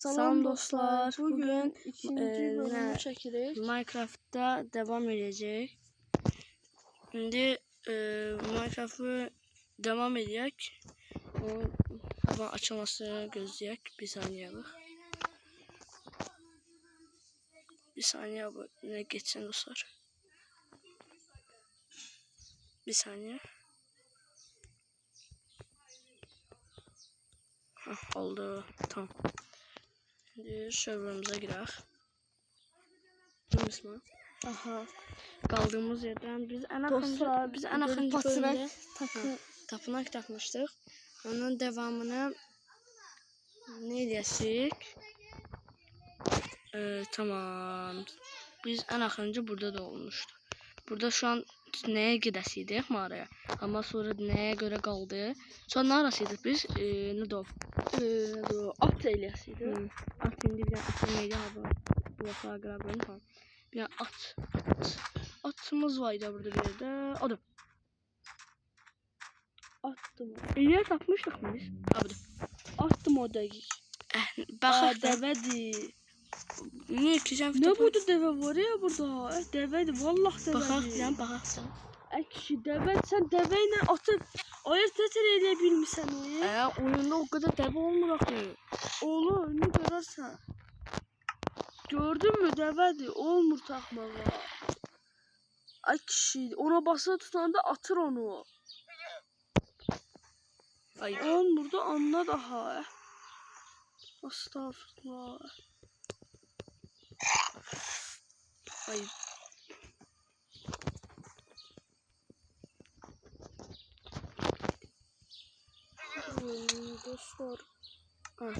Salam dostlar. Bugün ikinci bölümü çekirik. Minecraft'ta devam edecek. Şimdi Minecraft'ı devam edecek. Onun hava açılmasını gözleyek. Bir saniye bak. Bir saniye bu ne geçsin dostlar. Bir saniye. Hah, oldu. Tamam. Şimdi serverımıza girelim. Değil mi? Aha. Kaldığımız yerden biz en Dostlar, bölümde tapınak takmıştık. Onun devamını ne diyecek? Tamam. Biz en akıncı burada da olmuştu. Burada şu an neye gidesiydik mağaraya. Ama sonra neye göre kaldı. Sonra ne arasıydık biz? Ne de o? At eylesiydi. At indi bir at neydi abi? Bloklar grabını falan. Bir at. Atımız vardı burada bir yerde. Adım. Attım. İleriye tapmıştık mı biz? Abi. Attım o dakika. Bak Devedi. Ne ikişen Ne buydu deve var ya burada? Devedi. Vallahi devedi. Bakak. Kişi devedi. Sen deveyle atıp ayırt edebilmişsen o. Oyunda o kadar deve olmuyor ki. Oğlum önünü görürsen. Gördün mü devedi? Olmur takmağa. Ay kişi ona basılı tutanda atır onu. Ay. Olmur da anla daha. Estağfurullah. Ay. Dostlar. Tamam.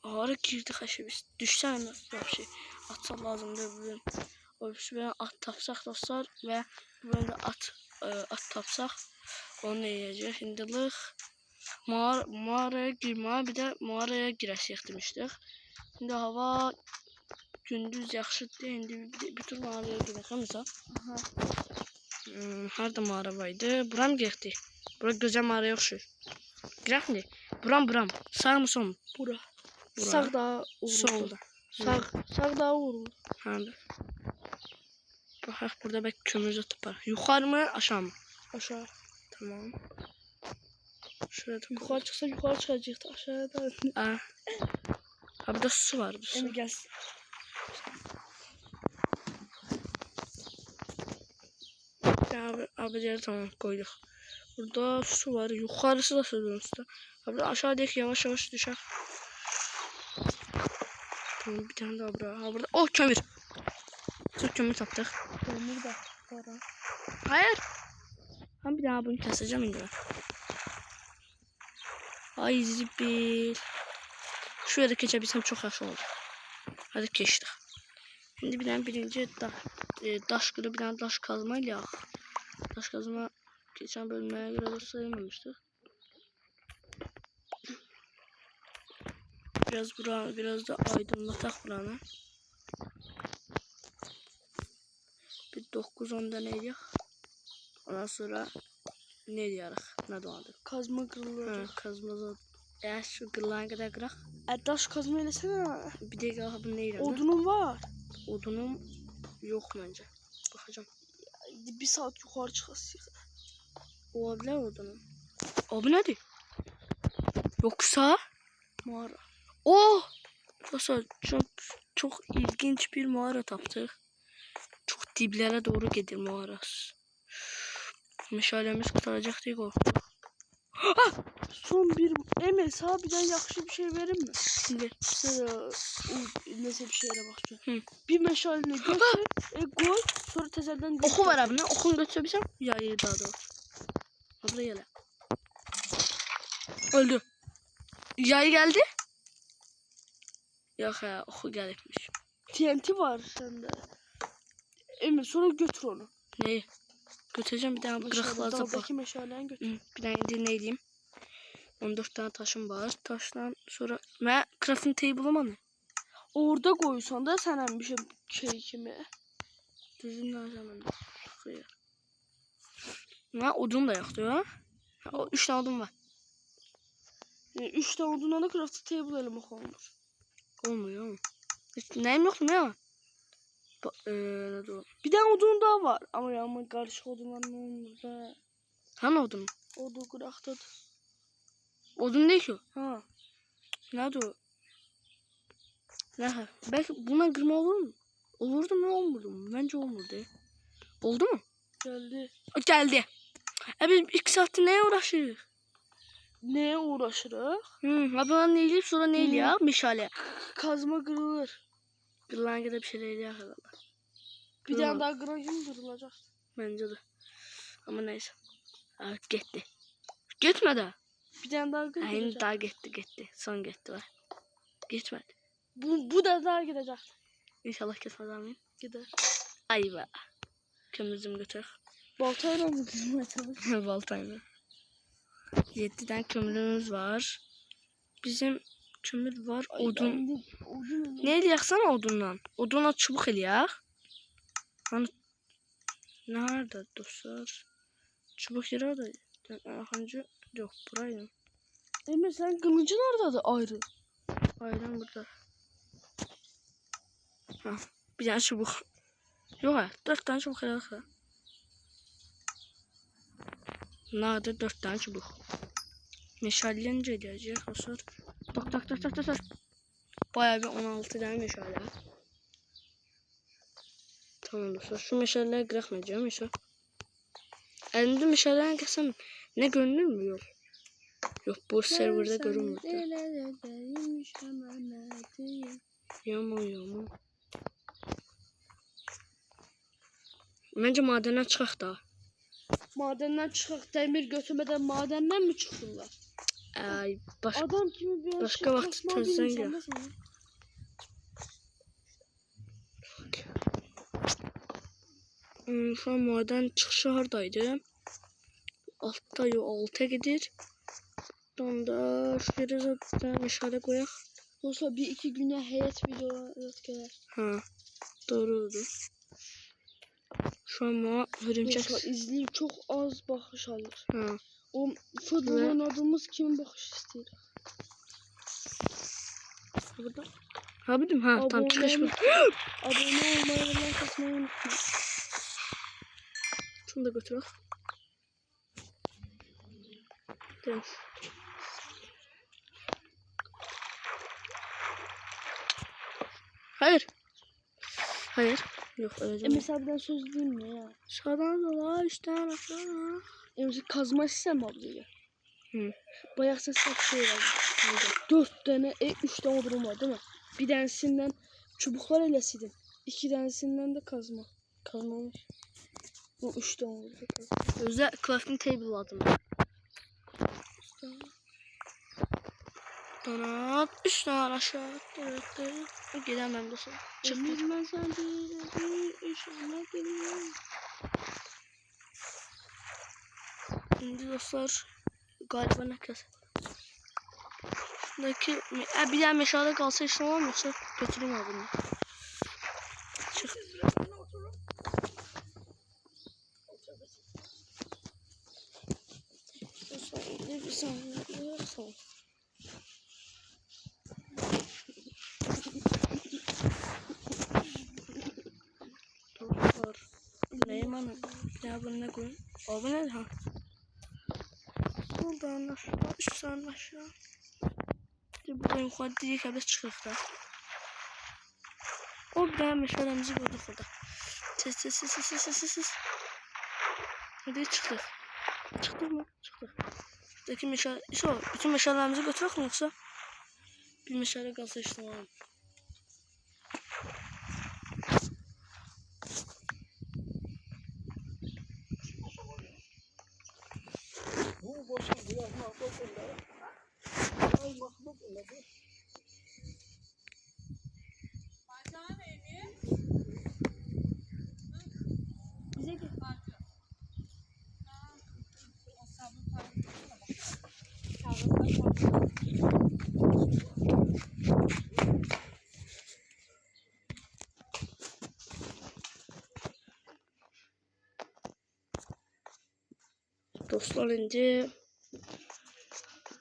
Ağrı girdi haşa biz. Düşsen bir şey. Atsa lazımdır bugün. O bir at tapsak dostlar ve bugün de at tapsak onu yiyeceğiz. Şimdilik mağaraya girmeye bir de mağaraya girəsiyik demiştik. Şimdi hava gündüz yaxşıdır. İndi bir tur mağaraya gidelim mesela. Harda mağara vardı? Buram geçti. Bura güzel mağara yoxşur. Girək mi? Buram. Sağ mı sol mu? Bura. Bura. Sağda Solda. Sağda vuruldu. Hadi. Bak burada belki kömür atıp var. Yukarı mı aşağı mı? Aşağı. Tamam. Şurada Yukarı çıksa yukarı çıkacak. Aşağıda. Burada su var. Bu su. Şimdi gel. Abi diğer tamam koyduk. Burada su var. Yukarısı da su üstü. Abi aşağıdaki yavaş düşer. Tamam bir tane daha burada. Burada. Oh kömür. Çok kömür taptık. Kömür de para. Hayır. Ben bir daha bunu keseceğim indi. Ay zibil. Şuraya geçebilsem çok yaxşı oldu. Hadi geçtik. Şimdi bir tane birinci daş kırı bir tane daş kazmayla. Daş kazma geçen bölümlere göre de sayılmamıştı. Biraz da aydınlatak buranı. Bir 9-10 deneydik. Ondan sonra ne diyarıq? Ne doğadı? Kazma kırılıyor. Kazma eğer şu kırılan kadar kırak. Taş kazma elesene. Bir dakika bu neydi? Odunum var. Odunum yok bence. Bakacağım. Bir saat yukarı çıkasın. Olabilir odunum. Abi nedir? Yoksa Mağara. oh! Dostlar çok ilginç bir mağara taptık. Çok diblere doğru gidiyor mağarası. Meşalemiz kurtaracak diye korktuk. Son bir Emel sana bir tane yakışı bir şey verir mi? Şimdi Neyse bir şeye bakacağım. Hı. Bir meşalini götür, koy, sonra tezelden götür. Oku var abi ne? Okunu götürebilsem? Ya iyi daha doğru. Abla gel. Öldü. Yay geldi. Yok ya oku gelipmiş. TNT var sende. Emel sonra götür onu. Neyi? Götüreceğim bir tane kırıklarca bak. Dağdaki meşaleni götür. Bir tane dinleyeyim. 14 tane taşım var. Taştan sonra ve crafting table'ım anı. Orada koysan da senden bir şey kimi. Düzün lazım. Ne odun da yoktu ya. O 3 tane odun var. 3 tane odunla da craft table eləmək olmur. Olmuyor. Hiç neyim yoktu ne var? Ne diyor? Bir tane odun daha var. Ama yanıma karışık odunlar ne olmur da. Hani odun? Odun craft'tadır. Odun değil ki o. Ha. Ne diyor? Ne? Belki buna kırma olur mu? Olurdu mu olmadı mı? Bence olmadı. Oldu mu? Geldi. Geldi. Biz 2 saattir neye uğraşıyoruz? Neye uğraşırıq? Abi neyleyip sonra neyle ya? Meşale. Kazma kırılır. Kırılan kadar bir şeyler ya herhalde. Bir tane daha kırayım kırılacak. Bence de. Ama neyse. Abi gitti. Gitmedi. Bir tane daha Aynı kırılacak. daha gitti. Son gitti var. Gitmedi. Bu da daha gidecek. İnşallah gitmez amin. Gider. Ay be. Kömürümüzü götür. Baltayla mı kırmaya çalışır? Baltayla. 7 tane kömürümüz var. Bizim kömür var. Odun. Neyle yaksana odundan? Odunla çubuk el yak. Hani nerede dostlar? Çubuk yeri orada. Hancı yok burayı. Emre sen kılıcın orada da ayrı. Aynen burada. Ha, bir tane çubuk. Yok ha 4 tane çubuk el yak. Nerede 4 tane çubuk? Meşalenince gelecek hasar. Tak. Bayağı bir 16 tane meşale. Tamam dostlar. Şu meşaleleri bırakmayacağım mesela. Elimde meşaleleri kesem ne görünür mü yol? Yok bu serverda görünmüyor. Yağmur. Bence madenden çıkak da. Madenden çıkıp demir götürmeden madenden mi çıktılar? Ay Adam kimi bir başka vakit tezden gel. Şu an maden çıkışı oradaydı. Altta alta gidir. Onda şu yere zaten meşale koyak. Dostlar bir iki güne heyet videolar gelir. Ha doğrudur. Şu an bana hürümçek. Dostlar izleyip çok az bakış alır. Ha. O futbol oynadığımız kimin bakış istiyor? Burada. Ha bildim ha tam çıkış bu. Abone olmayı ve like atmayı unutma. Şunu da götür. Tamam. Hayır. Yok öleceğim. Mesela birden söz diyeyim mi ya? Sağdan sola üstten aşağı. Mesela kazma istem ablaya. Bayağı ses şey var. 4 tane 3 tane odun var değil mi? Bir tanesinden çubuklar elesiydin. 2 tanesinden de kazma. Kazmamış. Bu 3 tane oldu. Özel crafting table lazım. Donat 3 tane aşağı. Gidemem dostum. Çıktı. Şimdi dostlar galiba ne kez. Şuradaki bir daha meşale kalsa işte olmazsa götüreyim abi bunu. Çık. Bir saniye. Dostlar. Neyim ana? Ya bunu ne koyayım? O bu ne ha? Buradan aşağı, üstten aşağı. Buradan yukarı direkt abi çıkıyor da. O bir tane meşalemizi bulduk orada. Ses. Hadi çıktık. Çıktık mı? Çıktık. Buradaki meşale, şu bütün meşalelerimizi götürük mü yoksa? Bir meşale kalsa işte tamam. Bize gel. Dostlar indi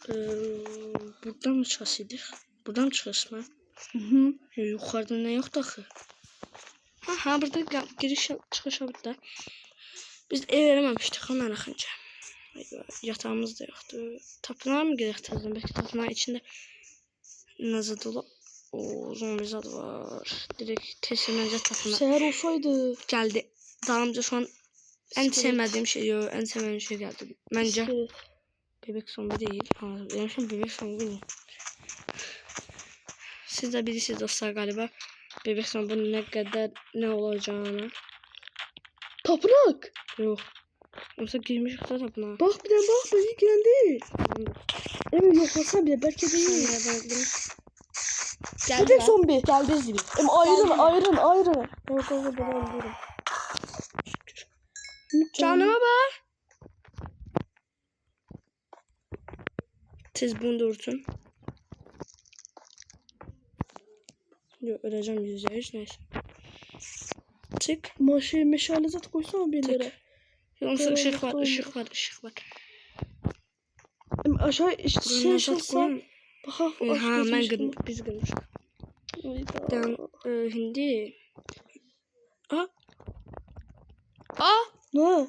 Buradan mı çıkasıydık? Buradan mı çıkasın mı? Hı. Yukarıda ne yoktu axı? Ha burada giriş çıkış burada. Biz ev verememiştik hemen akınca. Yatağımız da yoktu. Tapınağa mı gerek tezdim? Belki tapınağın içinde nazı dolu. O zombi zad var. Direkt teslimence tapınağa Seher olsaydı. geldi. Dağımca şu an en İskelet. sevmediğim şey yok. En sevmediğim şey geldi. Bence İskelet. bebek zombi değil. Ha, benim şu an bebek zombi değil. Siz de bilirsiniz dostlar galiba. Bebek zombi ne kadar ne olacağını. Tapınak. Yok. Yoksa girmiş kısa tapınağa. Bak bir de bak. Belki giren değil. Emin yoklasa bile belki değil. Geldi Bebek lan. zombi. Geldi zili. Em ayrın. Yok ben öldürürüm. Canım. Canıma bak. Siz bunu dursun. Yok öleceğim %100 neyse. Çık. Meşale zat koysana bir yere. Yoksa Tamam, ışık var, tamam. ışık var. Em aşağı işte Buraya şey nazat olsa. koyayım. Bak Ha ben biz gülmüşük. gülmüşüm. Hindi. Aa. Ne?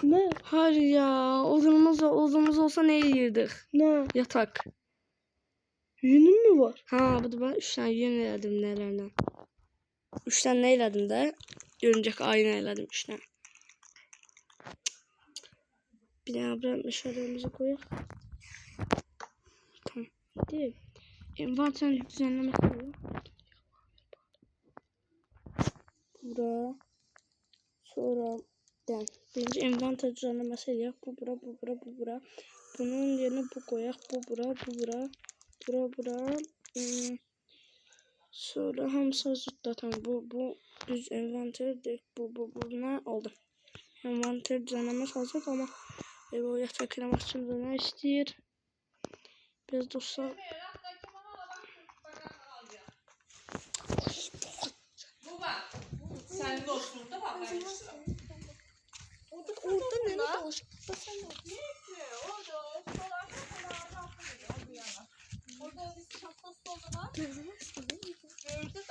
Ne? Hayır ya. Odunumuz olsa ne yiyirdik? Ne? Yatak. Yünün mü var? Ha bu da ben 3 tane yün elədim nelerden. 3 tane ne elədim de? Örümcek ayna elədim 3 tane. Bir tane buraya meşalelerimizi koyalım. Tamam. Değil. Envanter düzenleme koyalım. Bura. Sonra den. Birinci envanter düzenlemesi yap. Bu bura. Bunun yerine bu koyak. Bu bura. Sonra hamısı hazırda tamam. Bu düz envanter değil. Bu ne oldu? Envanter düzenlemesi hazır ama o yatak kreması için de ne istiyor? Biraz dostlar. Sen de olsun da bak. Orada ne var? Orada bir şapkası o zaman. Gördü de.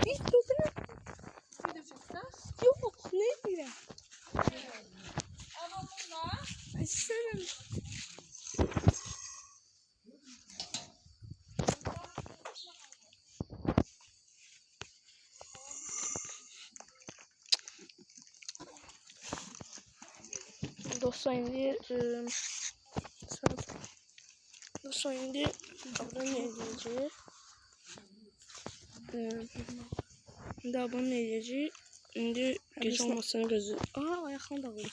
Hiç gözüne Ne diyecekler? yok. Ne diyor? Ama bunlar. Ay sen. Dostlar indi dostlar indi abone edeceğiz. Şimdi abone edeceğiz. Şimdi gece olmasını gözü. Aa ayaklarım dağıldı.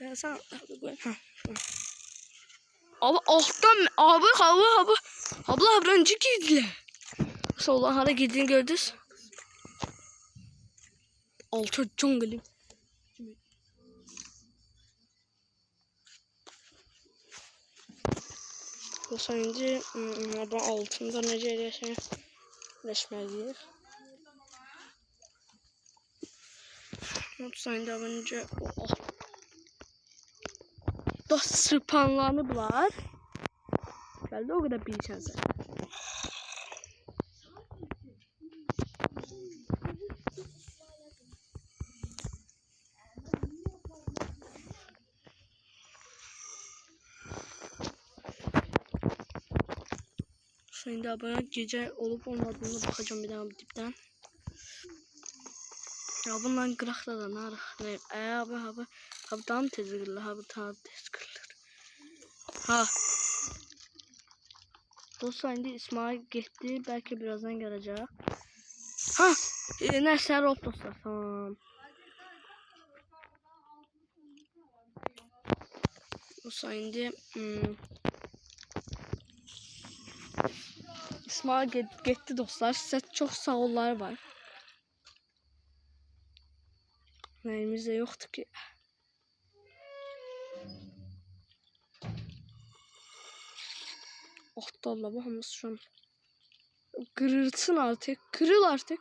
Ben sana koyayım. Ha. Abi alttan abi. Abla öncü girdiler. Sola hara girdiğini gördünüz. Altı jungle. Bu sayınca adam altında necə eləyəşməliyik. Bu sayınca önce da sırpanlarını bular. Geldi o kadar bilirsən sən. Şimdi abone gece olup olmadığını bakacağım bir daha dipten. Ya bundan kırakla da ne abi daha mı tez kırılır abi daha tez kırılır. Ha. Dostlar şimdi İsmail gitti belki birazdan gelecek. Ha neyse dostlar tamam. Dostlar şimdi İsmail gitti dostlar. Size çok sağ ollar var. Elimizde yoktu ki. Aptallar bakımız şu an. Kırılsın artık. Kırıl artık.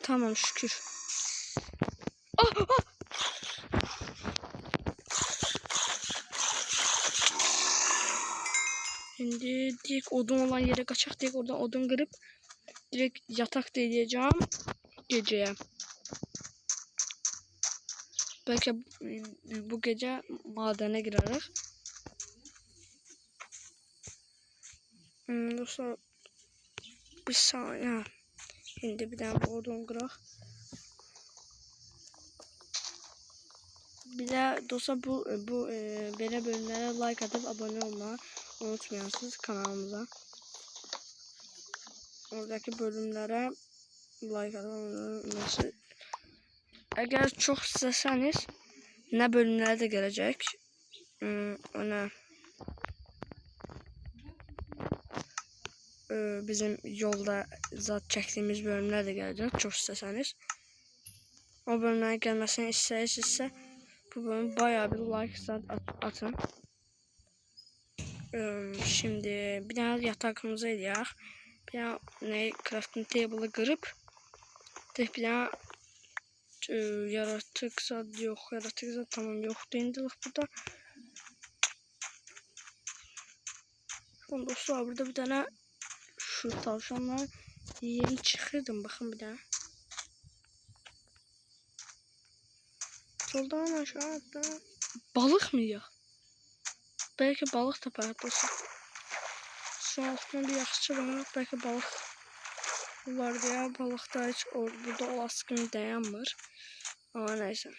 Tamam şükür. Şimdi direkt odun olan yere kaçak, direkt oradan odun kırıp direkt yatak da edeceğim geceye. Belki bu gece madene gireriz. Dostlar bir saniye. Şimdi bir tane odun kırak. Bir de dostlar bu böyle bölümlere like atıp abone olmayı unutmayasınız kanalımıza. Oradaki bölümlere like atıp mesela eğer çok isteseniz ne bölümlere de gelecek. Ona bizim yolda zat çektiğimiz bölümler de gelecek çok isteseniz. O bölümlerin gelmesini istersizse bu bölüm bayağı bir like zat atın. Şimdi bir tane yatakımızı ediyor. Bir tane ne crafting table'ı kırıp bir tane yaratık zat yok. Yaratık zat tamam yok değildik burada. Son dostlar burada bir tane şu tavşanlar yeni çıkırdım bakın bir daha. Soldan aşağıda balık mı ya? Belki balık da paylaşılsın. Şu altına bir yaxşı var. Belki balık var diye balık da hiç burada olası kimi dayanmır. Ama neyse.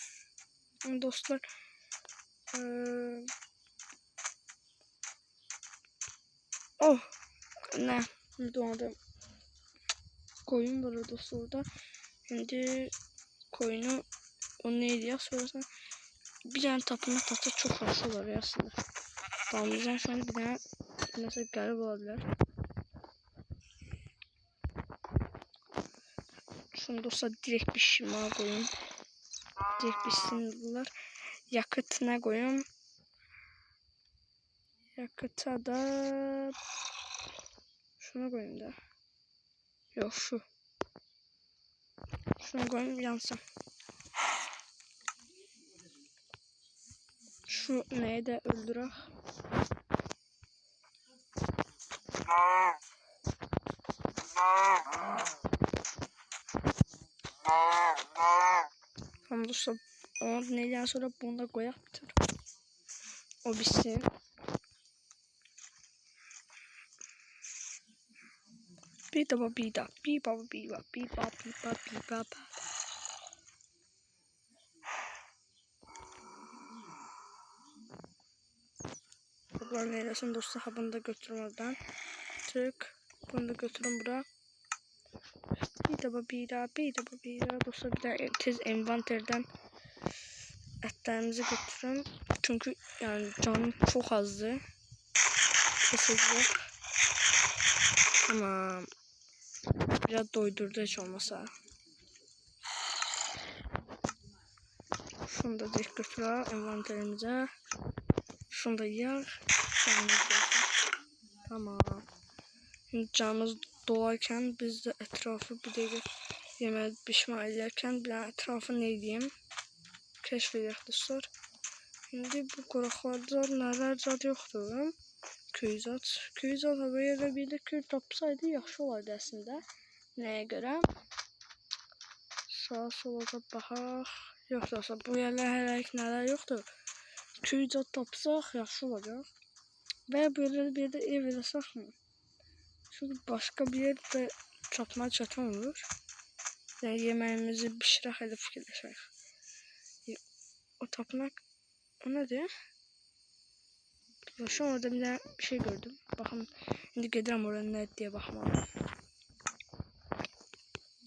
Dostlar oh ne? Şimdi orada koyun var orada orada. Şimdi koyunu o neydi ya sonrasında bir tane tapınma tahta çok hoş olur ya aslında. Damlayacağım şu an bir tane mesela garip olabilir. Şunu dostlar direkt bir şıma koyun. Direkt bir sinirler. Yakıtına koyun. Yakıta da şunu koyayım da. Yok şu. Şunu koyayım yansın. Şu neyi de öldürək. Tamam dostlar. Onu neyden sonra bunu da koyaq bitir. O bitsin. Bir baba bir da. Bir baba bir baba bir baba bir baba bir baba. Bunlar neylesin dostlar. Bunu da götürün oradan. Tık. Bunu da götürün buraya. Bir de bir daha dostlar bir daha tez envanterden etlerimizi götürün. Çünkü yani canım çok azdı. Kesinlikle. Ama biraz doydurdu hiç olmasa. Şunu da direkt götürün envanterimize. Şunu da yer. Tamam. Şimdi canımız dolarken biz de etrafı bir de yemek pişme ederken bir etrafı ne diyeyim keşfedeceğiz dostlar. Şimdi bu kuraklarda neler zat yoktur. Köyzat. Köyzat böyle bir de köy tapsaydı yaxşı olardı aslında. Neye göre? Sağa sola da baxaq. Yox dostlar bu yerler hələ neler yoktur. Köyzat tapsaq yaxşı olacaq. Veya böyle bir de ev eləsək mi? Çünkü başka bir yerde çatma çatan olur. Yani yemeğimizi pişirək edip fikirləşək. O tapınak o nedir? Şu orada bir şey gördüm. Bakın şimdi gedirəm oraya ne diye bakmalıyım.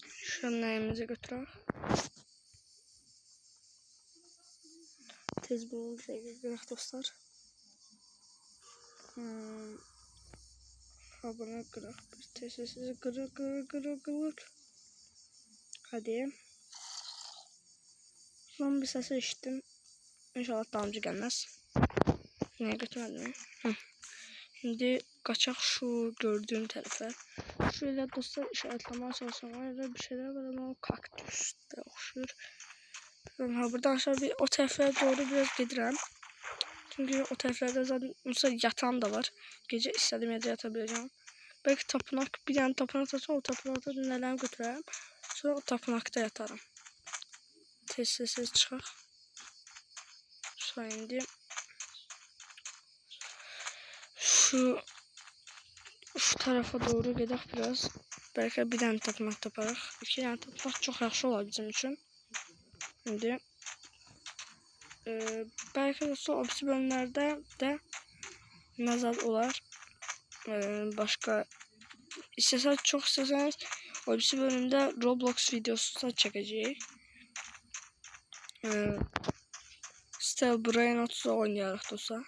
Şu an neyimizi götürək. Tez bunu bir şey götürək dostlar. Abone kırık. Sessiz kırık. Hadi. Son bir sesi işittim. İnşallah damcı gelmez. Neye götürmedim? Şimdi kaçak şu gördüğüm tarafa. Şöyle dostlar işaretlemeye çalışıyorum. Öyle bir şeyler var ama o kaktüs de okşur. Ha buradan aşağı bir o tarafa doğru biraz giderim. Çünkü o taraflarda zaten mesela yatan da var. Gece istediğim yerde yatabileceğim. Belki tapınak, bir tane tapınak olsa o tapınakta nelerimi götürürüm. Sonra o tapınakta yatarım. Tez çıkar. Sonra indi. Şu tarafa doğru gidelim biraz. Belki bir tane tapınak taparıq. İki tane tapınak çok yaxşı olar bizim için. Şimdi belki de o birisi bölümlerde de nazar olar. Başka çok isteseniz o birisi bölümde Roblox videosu da çekeceğiz. Still Brain 30'a oynayarıq dostlar.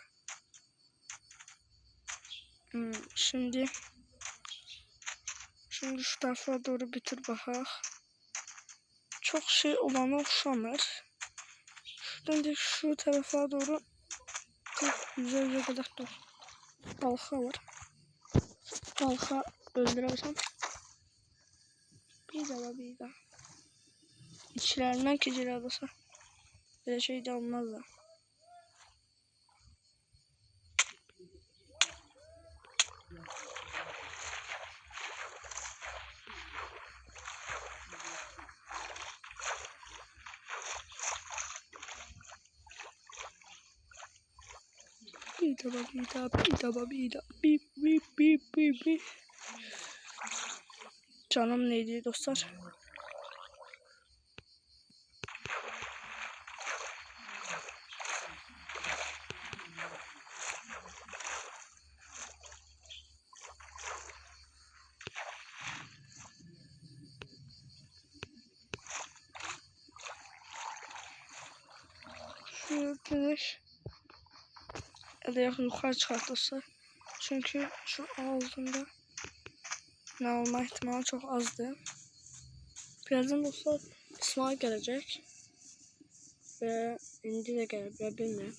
Şimdi şu tarafa doğru bitir baxaq. Çok şey olana oxşamır. Şuradan da şu tarafa doğru yüze kadar da balxa var. Balxa öldürərsəm. Bir daha. İçlerinden keçirər olsa. Böyle şey de olmaz da. Bir. Canım neydi dostlar? Şu güneş yukarı çıkartırsa çünkü şu ağzında ne olma ihtimali çok azdı. Birazdan dostlar İsmail gelecek ve indi de gelebilir bilmiyorum.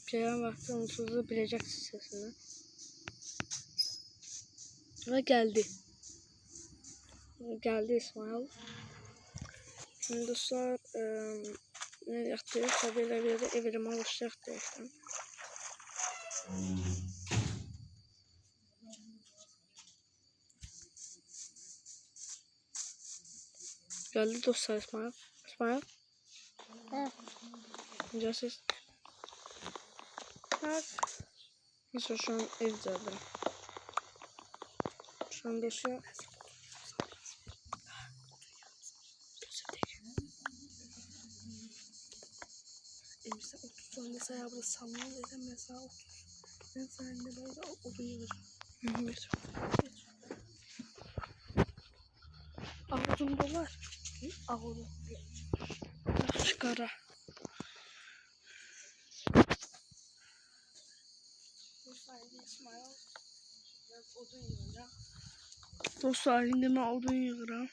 Gelen vakti unutuzu bileceksiniz sesini. Ve geldi. Geldi İsmail. Şimdi dostlar ne yaptık? Tabii bir de evime alışacak direkten. Geldi dostlar İsmail. İsmail. Önce siz. Evet. Mesela şu an evde. Şu an beşiyor. Mesela 30 sonra mesela burada sallan dedim mesela 30. Ben seninle böyle odun yığacağım. Ağodun da var. Ağodun. Çıkara. Dostlar şimdi ben odun yığıram.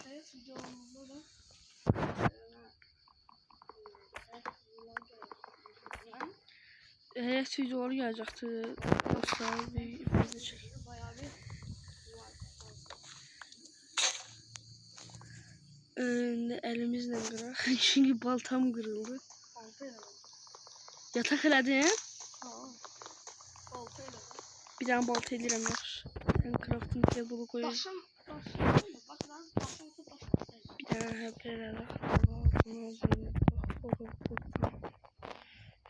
Hayat videolarımızda da Hayat videoları gelecekti. Dostlar bir bayağı bir elimizle kırak. Çünkü baltam kırıldı. baltayla. Yatak elədim. Baltayla. Bir tane balta edirəm yaxşı. Ben crafting table koyuyorum. Daşım. Bak lan daşım tut daşım. Bir tane hep elədik.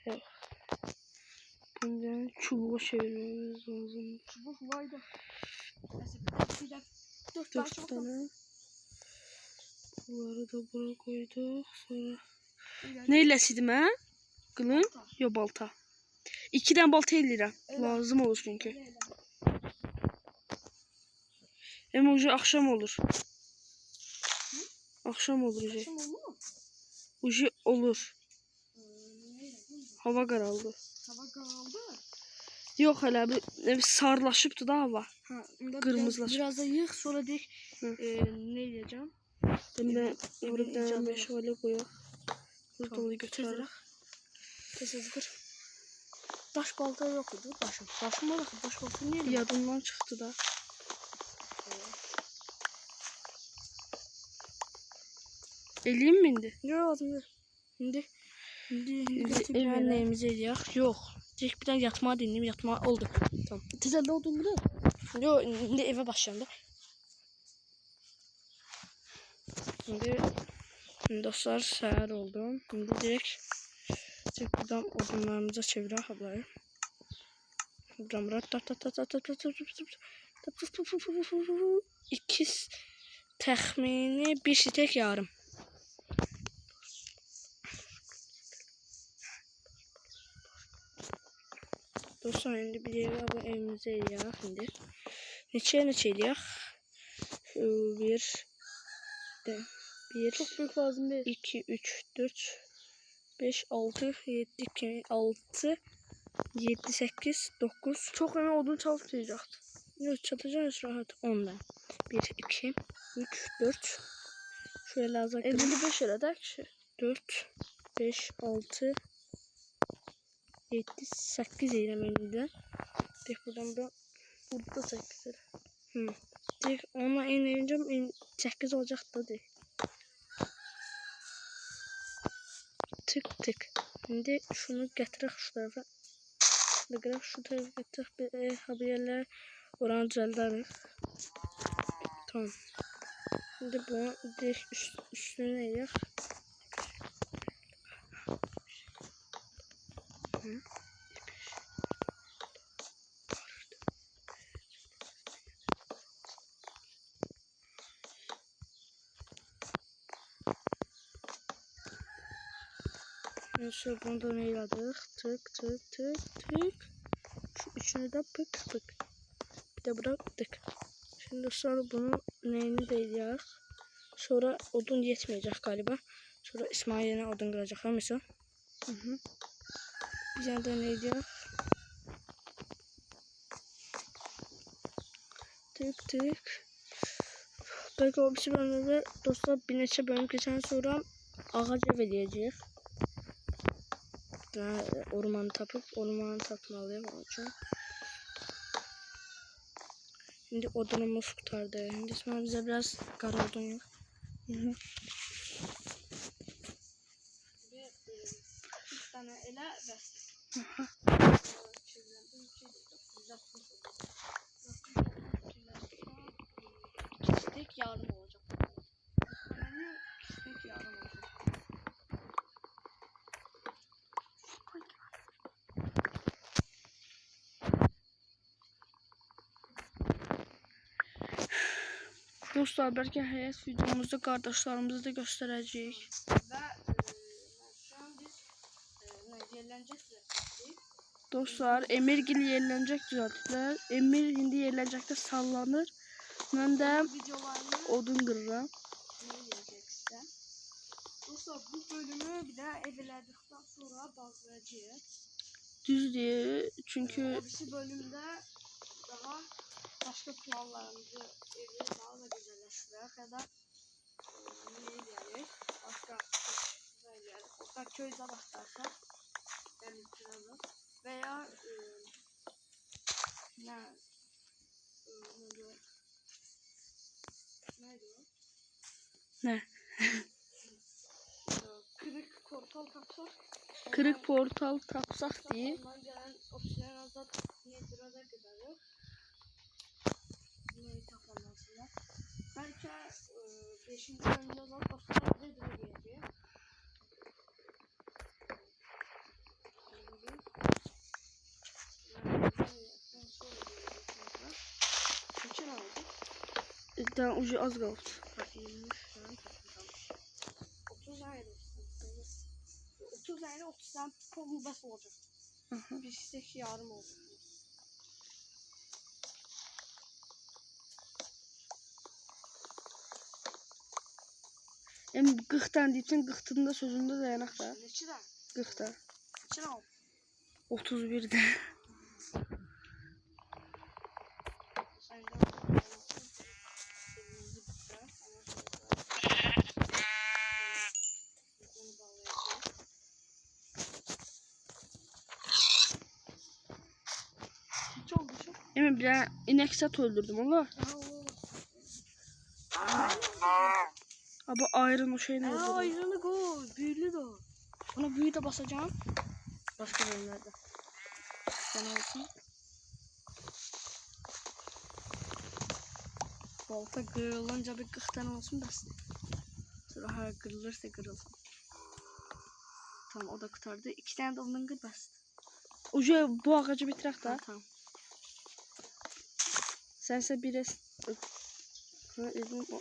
Yok. Şimdi çubuğu çevirmemiz lazım. Çubuk vardı. Mesela bir de 4 tane. Bunları da buraya koyduk. Sonra neyle sildim ha? Kılım? Yok balta. 2 tane balta eləyirəm. Evet. Lazım olur çünkü. Hem ucu akşam olur. Akşam olur ucu. Daşım oldu mu? Ucu olur. Hava qaraldı. Hava karaldı. Yok hala bir sarılaşıbdı da hava. Ha, Kırmızılaşıp. biraz da yık sonra dik Ne yiyeceğim? Ben buradan meşale koyuyorum. Buradan götürürüm. Tez kır. Daş balta yoktu daşım. Daşım var daş balta niye? Yadımdan çıktı da. Eləyim mi indi? Yok lazım değil. İndi ev ev elə. neyimizi eləyək? Yok. Tek bir tane yatmağı dinleyeyim. Yatmağı oldu. Tamam. Tezəldə oldun mu? Yok indi eve başlayalım da. Şimdi dostlar səhər oldu. Şimdi direkt buradan odunlarımıza çevirək habları. Buradan İki təxmini bir şitek yarım. Dostlar indi bir yere bu evimize eləyək indi. Neçə eləyək? Bir Çok büyük lazım değil. 2, 3, 4, 5, 6, 7, 6, 7, 8, 9. Çok önemli odun çalıştıracaktı. Yok çatacağız rahat 10'dan. 1, 2, 3, 4. Şöyle lazım. 55 elədə kişi. 4, 5, 6, 7, 8 eylemelidir. Tek buradan da Burada 8 elə. tek ona ineceğim 8 olacak da değil. Tık tık. Şimdi şunu getirək şu tarafa. Getirək şu tarafa getirək haberler oranı düzəldərik. Tamam. Şimdi bunu direkt üstüne eləyək. Şöyle bunu da neyladık. Tık tık tık tık. Şu üçünü de pık pık. Bir de bıraktık. Şimdi sonra bunun neyini de eləyək. Sonra odun yetmeyecek galiba. Sonra İsmail yine odun kıracak. Hamısı. Bir tane de ne eləyək. Tık tık. Belki o bir bölümde dostlar bir neçə bölüm geçen sonra ağac ev eləyəcəyik. Ormanı tapıp ormanı tapmalıyım onun için. Şimdi odunumuz kurtardı. Şimdi sonra bize biraz kara odun yok. Bir tane ele ve tek yarım olacak. Tek yarım olacak. Dostlar belki hayat videomuzda kardeşlerimizi de göstereceğiz. Ve şu an biz yerlenecek düzelttik. Dostlar Emirgil yerlenecek düzelttiler. Emir hindi yerlenecekte sallanır. Ben de odun kırırım. Dostlar bu bölümü bir daha evlendikten sonra bağlayacağız. Düz diye çünkü bir bölümde daha başka planlarımızı evi daha da güzelleştirerek ya da ne diyelim başka güzel yani orta köyde bakarsak benimkilerim veya ne kırık portal tapsak kırık portal tapsak diye ondan gelen opsiyon azat nedir'e de gidelim. Neyi taklamasınlar. Belki 5. bölümde olan dostlar nedir'e geleceği. Kaçın aldı? Daha ucu az kaldı. 30 ayrı. 30 ayrı 30 tane kolu bas olacak. Bir istek yarım oldu. Hem 40 tane deyipsən 40'ın da sözündə dayanaq da. Neçə də? 40 da. Neçə al? 31 də. Emin bir inek sat öldürdüm Allah. Abi ayrın o şeyini öldürdüm. Ayrını koy. Büyülü de o. Buna büyü de basacağım. Başka bölümlerde. Sen olsun. Balta kırılınca bir 40 tane olsun bas. Sonra her kırılırsa kırılsın. Tamam o da kurtardı. 2 tane de ondan kır bas. Ucu bu ağacı bitirək Ha, da. tamam. Sənsə bir Ha, evim o.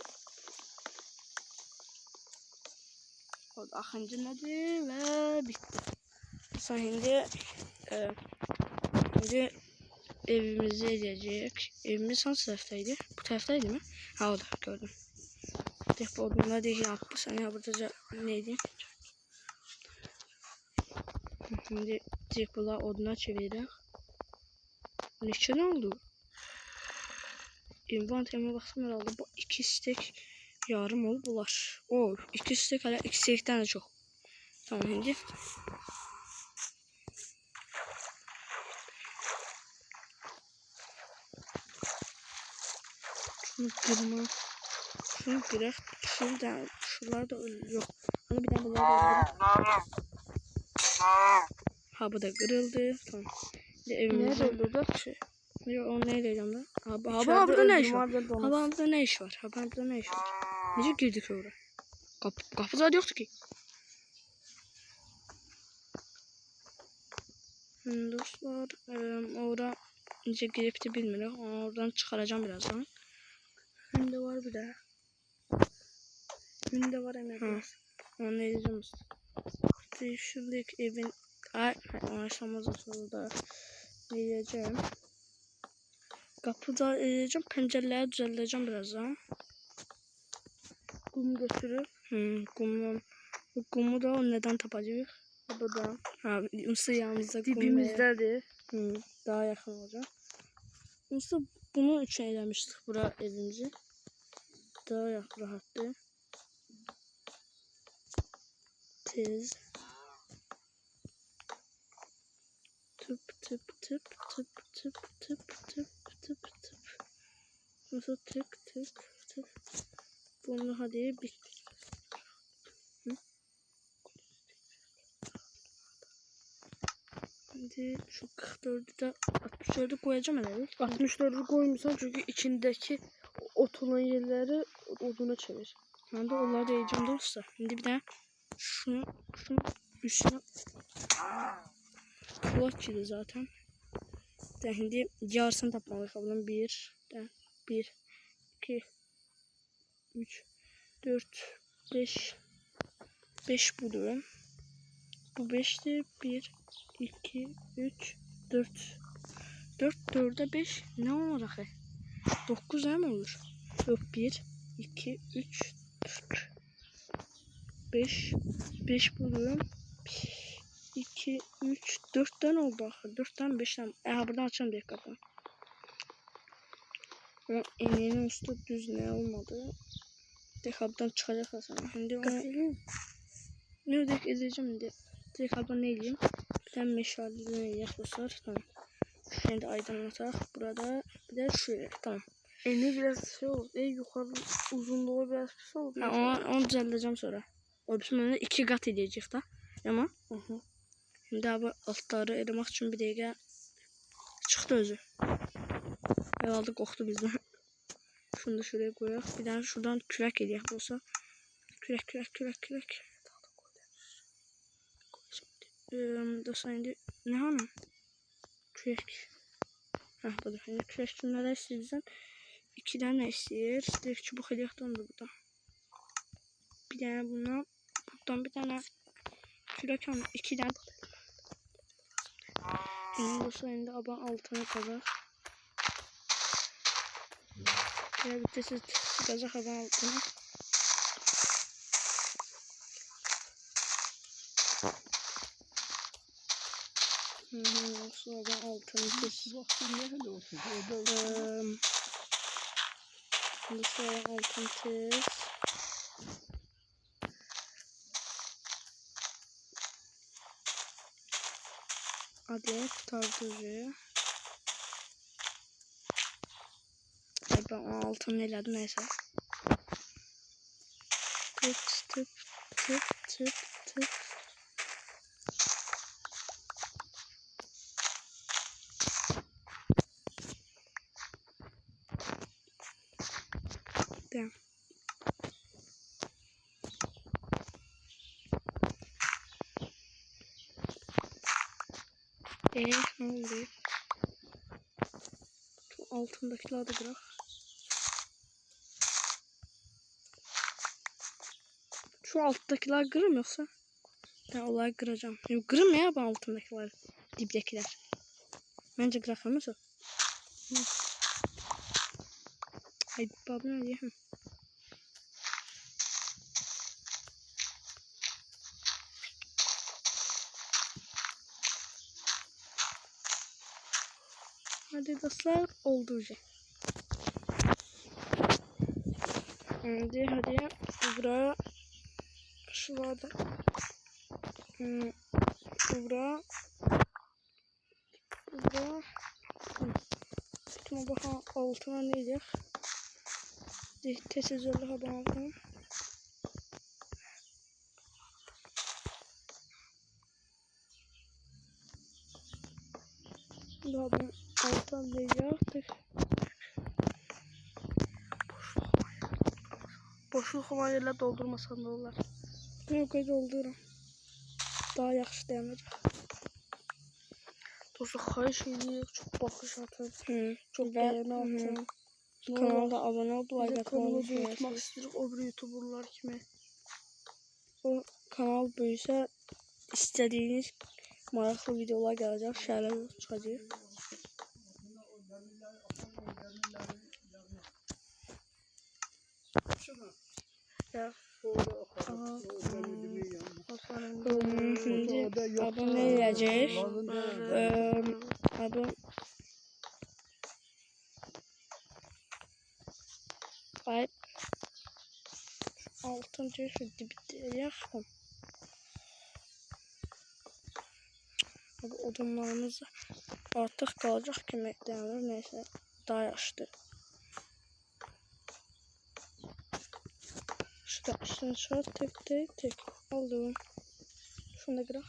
O da axıncı nədir ve bitti. Sonra şimdi evimizi edecek. Evimiz hangi taraftaydı? Bu taraftaydı mı? Ha o da gördüm. Depo odunlar değil ya. Bu sene burada neydi? Şimdi depolar oduna çevirdik. Ne oldu? Inventörüme baksam herhalde bu 2 stek yarım oldular. O 2 stek hala 2 stekten de çok. Tamam şimdi. Şunu kırma. Şunu kırak. Şuralar da yok. Hani bir tane bunlar da ha bu da kırıldı. Tamam. Bir de evimizin... Nerede öldürdü? Yok onu neyle edeceğim lan? Abi İçeride burada ne iş öldüm, var? abi donuz. Abi burada ne iş var? Abi burada ne iş var? Necə girdik oraya? Kapı zaten yoktu ki. Dostlar, oraya necə giripti bilmiyorum. Oradan çıkaracağım birazdan. Günde var bir de. Günde var hemen biraz. Onu edeceğim işte. İşte şuradaki evin... Ay, anlaşılmaz olsa da edeceğim. Kapıda edeceğim. Pencereleri düzelteceğim birazdan. Kum götürür. Kumu da neden tapacağız? Burada. Ha, Mısır yanımızda Dibimizdedir. daha yakın olacak. Mısır bunun için eləmişdik bura evimizi. Daha rahattı. Tez. Tıp tıp tıp tıp tıp tıp tıp tıp tıp. Mısır tık tık tık. Bunu hadi bitti. Şimdi şu 44'ü de 64'ü koyacağım herhalde. 64'ü koymuşsan çünkü içindeki ot olan yerleri oduna çevir. Ben de onları da yiyeceğim dostlar. Şimdi bir de şunu üstüne kulaççıydı zaten. De şimdi yarısını tapmalıyız. Bunun 1, 2, 3, 4, 5 buluyorum. Bu 5'ti. 1, 2, 3, 4. 4'e 5 ne olacak? 9 ne mi olur? Yok 1, 2, 3, 4. 5 buluyorum. 2, 3, 4 tane oldu. 4 tane 5 tane. Buradan açalım diye kapıyı. Emeğinin üstü düz ne olmadı. Dekabdan çıkacak aslında. Şimdi onu ne ödek edeceğim şimdi. Dekabdan ne edeyim? Bir tane meşale ne yaklaşır. Tamam. Şimdi aydınlatak. Burada bir de şuraya. Tamam. Eni biraz şey oldu. Yukarı uzunluğu biraz kısa oldu. Onu düzelteceğim sonra. O bizim önünde 2 kat edecek da. Ama şimdi abi altları elemek için bir dəqiqə çıxdı özü. Herhalde qorxdu bizden. Şunu da şuraya koyaq. Bir tane şuradan kürek edək olsa. Kürek. Dostlar indi ne hanım? Kürek. Hə, budur. Şimdi kürek üçün nələr istəyirsən? 2 tane istəyir. Direkt çubuk edəkdən da burada. Bir tane bundan. Buradan bir tane kürek hanım. 2 tane. Şimdi dostlar indi aban altını kazaq. Ya bir siz kazaq aban altını. Sonra altını kes. Şimdi sonra altını kes. Hadi kurtardı. Ben altını elədim neyse. tık tık tık tık. Tamam. Ne oluyor? Şu altındakileri de bırak. Şu alttakiler kırım yoksa? Ben olay kıracağım. Yok kırım ya ben altındakiler. Diptekiler. Bence kırakamaz o. Ay babam ne diyeyim? Hadi dostlar oldu. Hadi buraya şurada buraya tutma baha altına ne diyecek? Tesizörlü haber altına. Daha ben alttan diyecektik. Boşluq havayla doldurmasan da olur. Yok doldururum. Daha yaxşı dayanacaq. Dostlar xahiş edirik. Çok baxış atın. Çok beğeni atın. Kanalda abone ol, like atmayı unutmayın. İstirik o bir youtuberlar kimi. O kanal böyüsə istədiyiniz maraqlı videolar gələcək, şəhərlər çıxacaq. Ya. Şimdi abone edeceğiz. Ay. Altıncı şu dibde yakın. Abi odunlarımız artık kalacak kimi denir. Neyse daha yaşlı. Şunu tek aldım. Şunu da kırak.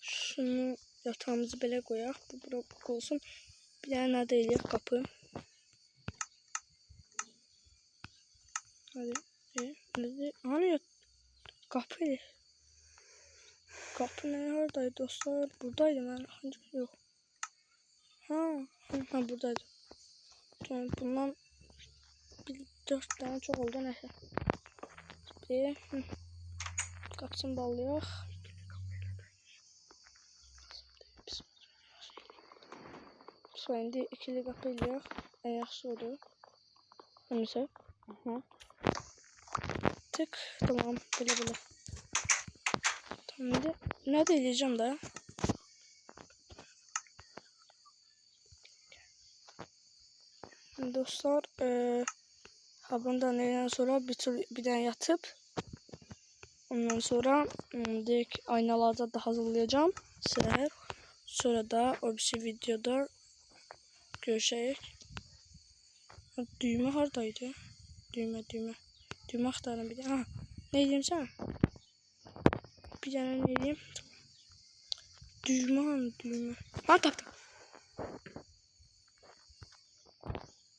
Şunu yatağımızı belə koyaq. Bu bura olsun. Bir tane nerede eləyək kapı. Hadi. Nerede? Hani kapı eləyək. Kapı ne oradaydı dostlar? Buradaydı ben. Yok. Ha buradaydı. Tamam bundan 4 tane çok oldu neyse. Bir kapısını bağlayaq. Sonra indi ikili qapı eləyək. Ən yaxşı odur. Neyse. Tık tamam böyle. Tamam indi. Nerede eləyəcəm də? Dostlar bundan evden sonra bir tane yatıp ondan sonra direkt aynalarda da hazırlayacağım sizler. Sonra da o bir şey videoda görüşürüz. Düğme haradaydı? Düğme aktarım bir de. Ha, ne diyeyim sen? Bir tane ne diyeyim? Düğme. Ha taptım.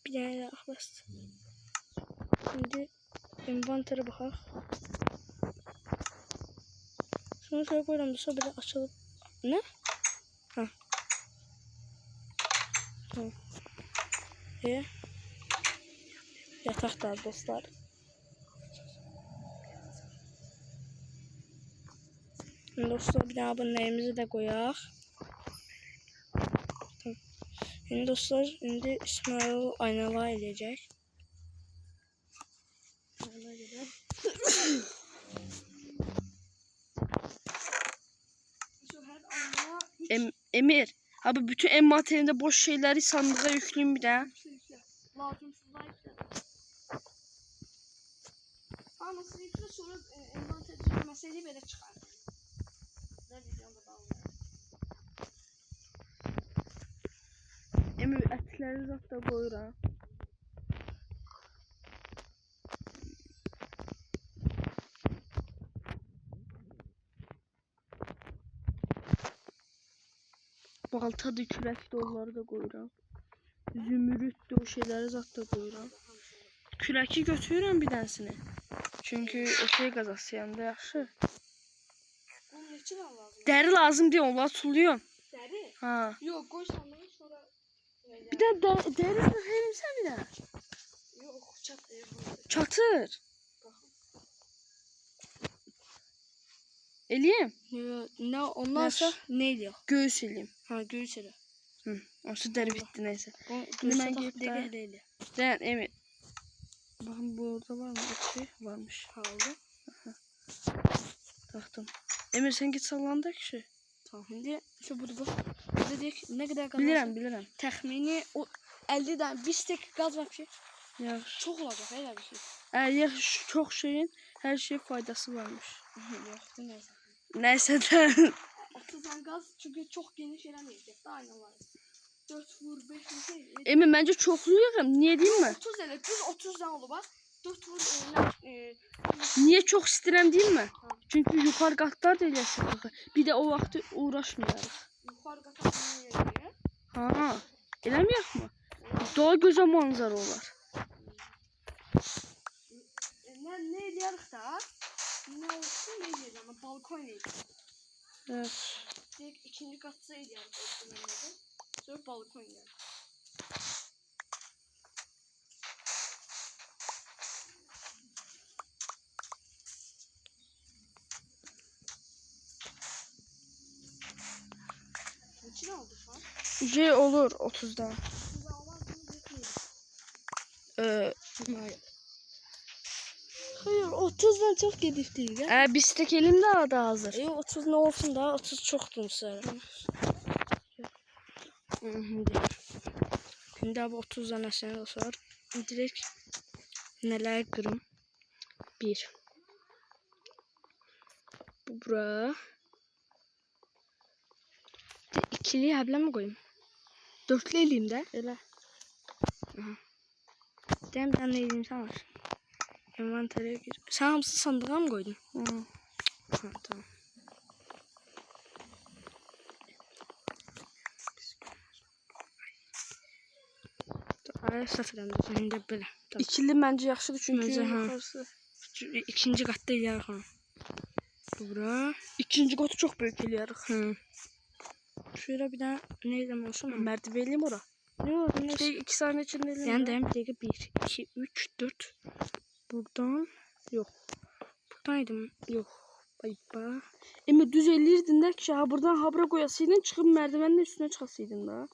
Bir tane daha aklaştı. Şimdi envantere bakalım. Şunu şöyle koyalım da sonra açılıp. Ne? Ha. Tamam. Yatak da dostlar. Dostlar bir daha aboneliğimizi de koyaq. Şimdi dostlar şimdi İsmail aynalar eləyəcək. Emir abi bütün envanterinde boş şeyleri sandığa yükleyeyim bir de. Lazımsızlar yükle. Ama nasıl yükle sonra envanter meseleyi böyle çıkar. Ne diyeceğim da Emir etleri zaten koyur ha. baltadır, kürəkdir, onları da qoyuram. Zümrüddür, o şeyləri zat da qoyuram. Kürəki götürürəm bir dənəsini. Çünki o şey qazasıyanda yaxşı. Bunun neçə dənə lazım? Dəri lazım deyil, onları tuluyum. Dəri? Ha. Yox, qoy sandığı sonra. Bir də dəri verimsən bir dənə. Yox, çatlayır. Çatır. Eləyim. Ne onlarsa neydi? Göğüs eləyim. Ha göğüs ele. Hı. Olsa dəri bitdi neyse. Göğüs mən ben geyib giyip də- de. Dən Emir. Baxın burada var mı? Bir şey varmış. Kaldı. Taxtım. Emir sen git sallandı kişi. Tamam şimdi şu burada dedik ne kadar kaldı? Bilirəm. Təxmini o 50 tane bir stek gaz var ki. Yaxşı. Çok olacak öyle bir şey. Əgər çox şeyin hər şey faydası varmış. Yoktu neyse. Nəysə də 30 tane gaz çünkü çok geniş elemeyecek. Daha aynı var. 4 vur 5 vur şey. Emir məncə çoxluyuram. Niyə deyim mi? 30 ele düz 30 tane oldu bak. 4 vur Niyə çox istəyirəm deyim mi? Çünki yuxarı qatlar da eləsin axı. Bir də o vaxt uğraşmayarıq. yukarı katanını yeriyor. Ha, eləməyək mi? Daha gözəl manzara olar. Ne ediyoruz da? Ne olsun ne diyeceğim? Balkon edeceğim. Evet. Direkt ikinci katsa ediyoruz. Sonra balkon ediyoruz. İçine oldu şu an. Şey olur 30'da. Size Allah bunu bekleyin. Hayır 30'dan çok gedib değil ya. Bir stek elimdə da hazır. 30 ne olsun da 30 çoktu sonra. Günde abi 30 tane sene olsa direkt neler kırım. 1 bu bura. İkili habla mı koyayım? Dörtlü eleyim de. Elə. Dem ben ne eleyim sen var. Envantere gir. Sen hamısı sandığa mı koydun? Hı. Ha, tamam. Ay satıram da sen de böyle. Tamam. İkili məncə yaxşıdır çünki Məncə, hə. yuxarısı. İkinci katta yer ha. Bura. İkinci qotu çox böyük eləyərik. Hı. Şuraya bir daha ne zaman olsun mu? Mərdivenliyim ora. Yok ne? İşte 2 saniye içinde eləyim. Yani de bir dakika 1, 2, 3, 4. Buradan yok. Buradaydım. Yok. Bayba. Emir düz eləyirdin də ki, ha buradan ha bura qoyasıydın, çıxıb mərdivenin üstünə çıxasaydın da.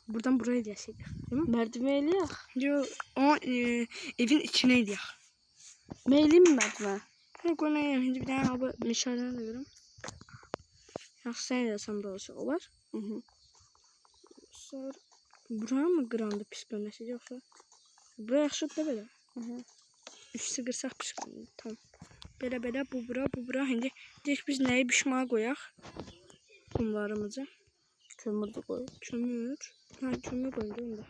Buradan buraya diyeseydik. Değil mi? Mərdiven eləyək. Yok. O evin içineydi ya. Meyliyim mi mərdiven? Ha koymayayım. Şimdi bir tane hava meşalene alıyorum. Ya sen de sen de olsa olur. Hı hı. Sonra buraya mı grandı pis görünesi yoksa? Buraya yaxşı da böyle. Hı hı. Üstü kırsak pis görünüyor. Tamam. Belə bu bura. Şimdi direkt biz neyi pişmaya koyak? Kumlarımızı. Kömür də qoy. Kömür. Ha kömür koydu onda.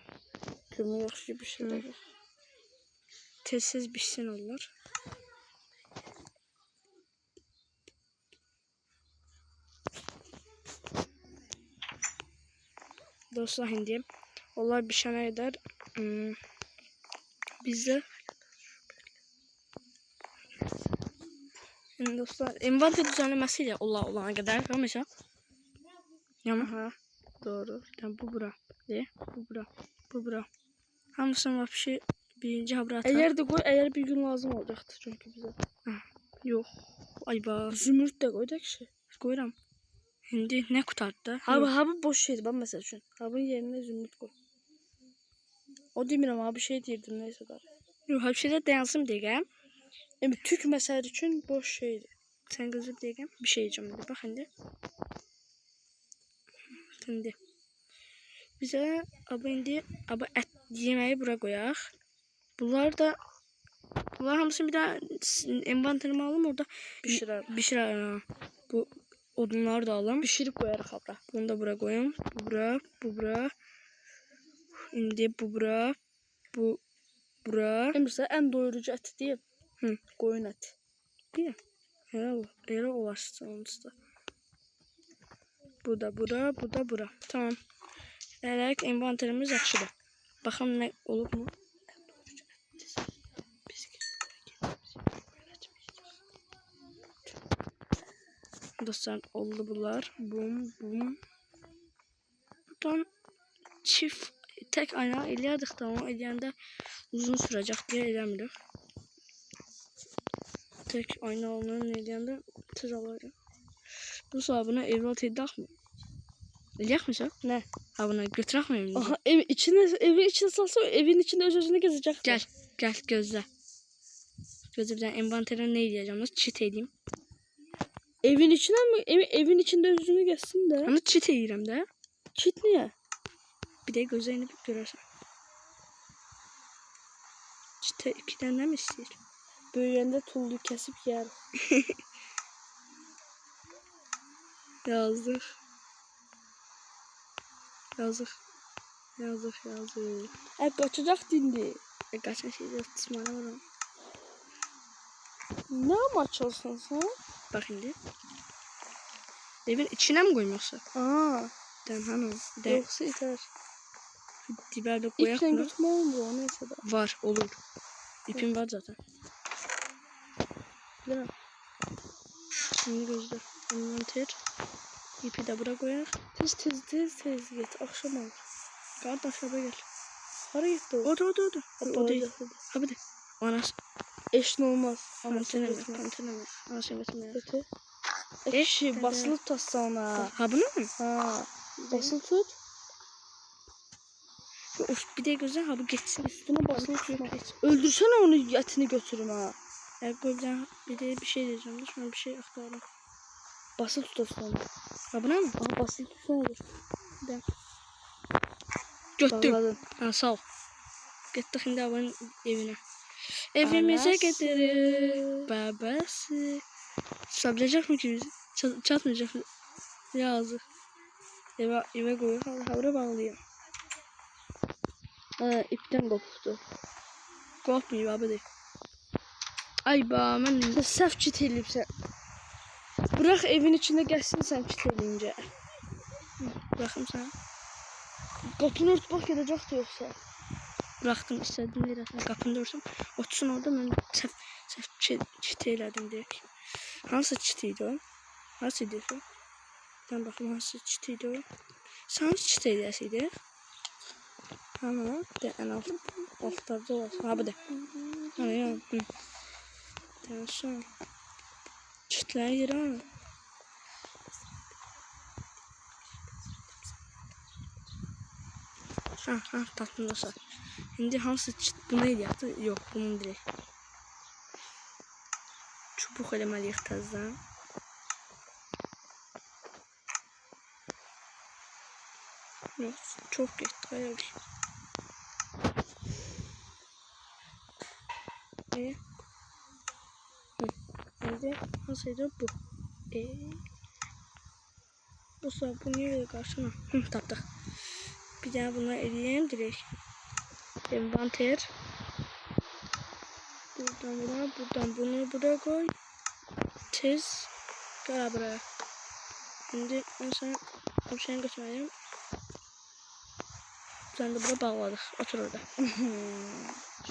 Kömür yaxşı bir şey. Hı. Tezsiz pişsin onlar. Dostlar şimdi onlar pişene eder. Biz de şimdi dostlar envanter düzenlemesiyle olana kadar mesela yama Aha. Doğru. yani bu bura de bu bura hamısını var bir şey birinci habra atar. Əgər də qoy, əgər bir gün lazım olacaqdı çünki bizə. Yok ay ba Zümrüd də qoy da kişi. koyuram. Şimdi ne kurtardı? Abi boş şeydi ben mesela üçün. Abinin yerine zümrüd qoy. O demirəm abi şey deyirdim neysə da. Yok her şeyde dayansın diyeceğim. Emir tük məsələ üçün boş şeydi. Sen gözü diyeceğim. Bir şey diyeceğim. Bak şimdi. Şimdi. Bize abi indi abi et yemeği buraya koyak. Bunlar hamısını bir daha envanterime alalım orada Bişirər. pişirer. Bu odunları da alalım. Bişirib qoyarıq abla. Bunu da buraya koyayım. Bu bura. İndi bu bura. Bu bura. Emir sən ən doyurucu ət deyil. Hı. Qoyun əti. Bir. Elə ulaşsın onsuz da. Bu da bura, bu da bura. Tamam. Elək inventerimiz yaxşıdır. Baxım nə olub mu? Dostlar oldu bunlar. Bum bum. Buradan çift tek ayna eləyərdik da onu eləyəndə uzun sürəcək deyə eləmirik. Tek ayna olanı eləyəndə tez alırıq. Bu sabunu evlat edək mi? Eləyək mi sən? Nə? Ha bunu götürək mi evimizə? Aha evin içine salsa evin içinde öz-özünü gezecek. Gel, gel gözlə. Gözlə bir dənə inventerə nə eləyəcəm? Nasıl cheat edeyim? Evin içine mi? Evin içinde özünü gezsin de. Onu cheat edirəm də. Çit niye? Bir də gözlə inib görərsən. Cheat 2-dən nə mi istəyir? Böyüyende tullu kesip yer. Yazıq. Yazıq. Yazıq, yazıq. Kaçacak dindi. Qaçan şeydə tutmana vuram. Ne amaç olsun sen? Bax indi. Evin içinə mi qoymaq Aa, Dən hanı? yoksa iter. Dibərdə qoyaq İpten mı? götürme olmuyor o neyse de. Var, olur. İpim var zaten. Değil mi? Şimdi gözlə. Inventer. İpi də bura qoyaq. Tez git. Akşam olur. Qardaş hava gəl. Hara gitti o? O da. O değil. Ha bir de. Anası. Eşin olmaz. Pantene mi? Pantene mi? Anası götürmüyor. Kötü. Eş Ekşi dede. basılı tutsa ona. Ha bunu mu? Ha. Basılı tut. Of bir de gözlə ha bu geçsin. Üstüne basılı tutma. Öldürsene onu etini götürün ha. Qoyacağım. Bir de bir şey diyeceğim. Dur şuna bir şey aktarım. Basılı tutursun onu. Ha buna mı? Aha basılı tutsa olur. Götdüm. Bağladın. Ha sağ ol. Getdik şimdi abinin evine. Evimize Anası. getirir babası. Tutabilecek mi ki bizi? Çatmayacak mı? Yazık. Eve koyuyor. Havra bağlıyor. Ha, ipten koptu. Korkmuyor abi de. Ay ba ben Sen saf çit eləyib sən. Bırak evin içinde gelsin sen çit eləyince. bırakım sana. Qapını ört bak gedəcəkdi yoxsa. Bıraktım istediğim yere. Kapını görsem. Otursun orada ben sef çiti elədim deyək. Hansı çitiydi o? Hansı idi o? Ben bakayım hansı çitiydi o? Sen hansı çiti eləyəsiydi? Ana, de en altlarda olasın. Ha bu de. Ana ya. Tamam sonra. Çitler yeri ama. Ha tatlım dostlar. Şimdi hansı çit bunu eləyəkdi? Yok bunun direkt. Çubuq eləməliyik təzdən. Yok çok getdi hayır. Şimdi nasıldı bu? Bu sabun niye böyle karşıma? Taptık. Bir daha bunu eləyəm direkt. Envanter. Buradan buna, buradan bunu buraya koy. Tez. Gel buraya. Şimdi ben sana bir şeyini götürmeyeyim. Sen de buraya bağladık. Otur orada.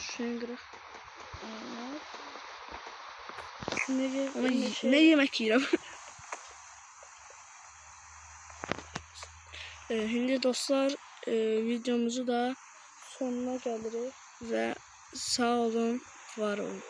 Şunu kırık. Ne yemek yiyorum? Şimdi dostlar videomuzu da Sonuna gəliriz. ve sağ olun, var olun.